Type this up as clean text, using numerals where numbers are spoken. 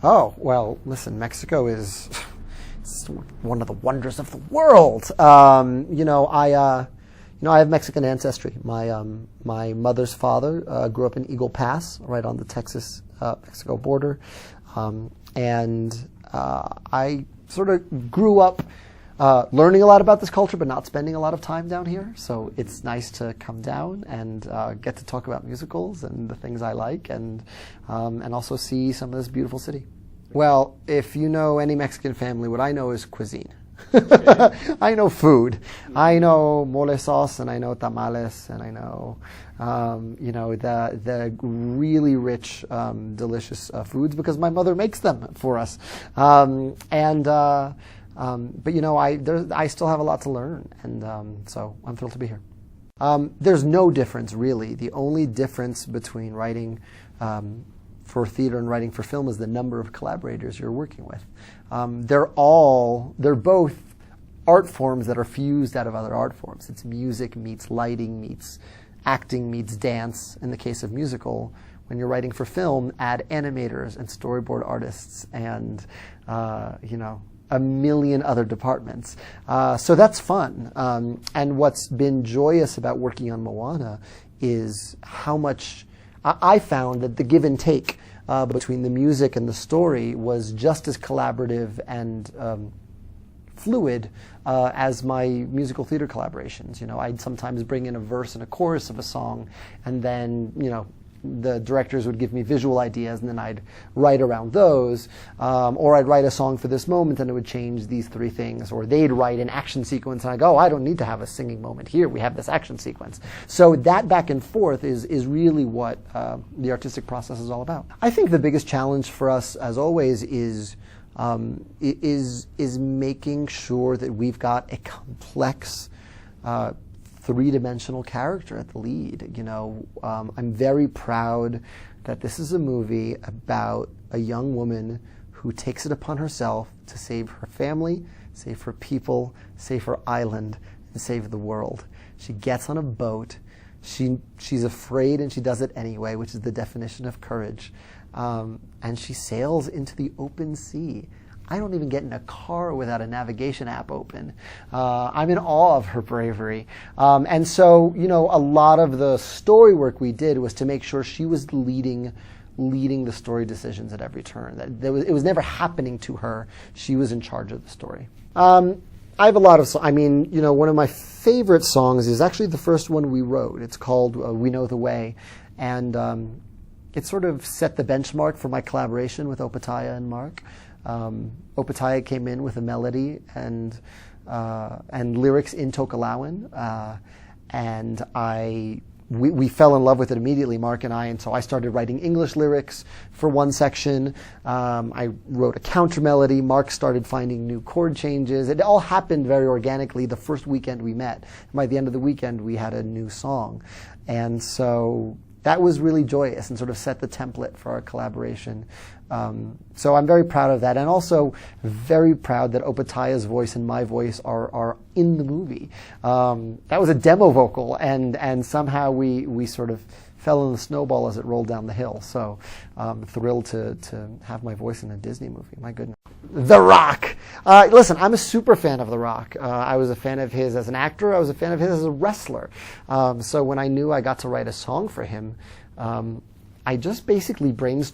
Oh, well, listen, Mexico is it's one of the wonders of the world. I have Mexican ancestry. My mother's father grew up in Eagle Pass, right on the Texas-Mexico border. And I sort of grew up learning a lot about this culture, but not spending a lot of time down here. So it's nice to come down and get to talk about musicals and the things I like, and also see some of this beautiful city. Well, if you know any Mexican family, what I know is cuisine. I know food. I know mole sauce, and I know tamales, and I know, the really rich, delicious foods because my mother makes them for us. But I still have a lot to learn, and so I'm thrilled to be here. There's no difference really. The only difference between writing for theater and writing for film is the number of collaborators you're working with. They're both art forms that are fused out of other art forms. It's music meets lighting meets acting meets dance. In the case of musical, when you're writing for film, add animators and storyboard artists and a million other departments. So that's fun. And what's been joyous about working on Moana is how much I found that the give and take between the music and the story was just as collaborative and fluid as my musical theater collaborations. I'd sometimes bring in a verse and a chorus of a song, and then, the directors would give me visual ideas, and then I'd write around those. Or I'd write a song for this moment, and it would change these three things. Or they'd write an action sequence, and I go, I don't need to have a singing moment here. We have this action sequence. So that back and forth is really what the artistic process is all about. I think the biggest challenge for us, as always, is making sure that we've got a complex three-dimensional character at the lead. I'm very proud that this is a movie about a young woman who takes it upon herself to save her family, save her people, save her island, and save the world. She gets on a boat. She's afraid, and she does it anyway, which is the definition of courage. And she sails into the open sea. I don't even get in a car without a navigation app open. I'm in awe of her bravery. And so, a lot of the story work we did was to make sure she was leading the story decisions at every turn. It was never happening to her. She was in charge of the story. I have a lot of songs. One of my favorite songs is actually the first one we wrote. It's called We Know the Way. And it sort of set the benchmark for my collaboration with Opataya and Mark. Opataya came in with a melody and lyrics in Tokelauan, and we fell in love with it immediately, Mark and I, and so I started writing English lyrics for one section. I wrote a counter melody. Mark started finding new chord changes. It all happened very organically the first weekend we met. By the end of the weekend, we had a new song, and so that was really joyous and sort of set the template for our collaboration. So I'm very proud of that, and also very proud that Opataya's voice and my voice are in the movie. That was a demo vocal, and somehow we sort of fell in the snowball as it rolled down the hill. So I'm thrilled to have my voice in a Disney movie. My goodness. The Rock. Listen, I'm a super fan of The Rock. I was a fan of his as an actor. I was a fan of his as a wrestler. So when I knew I got to write a song for him, I just basically brainstormed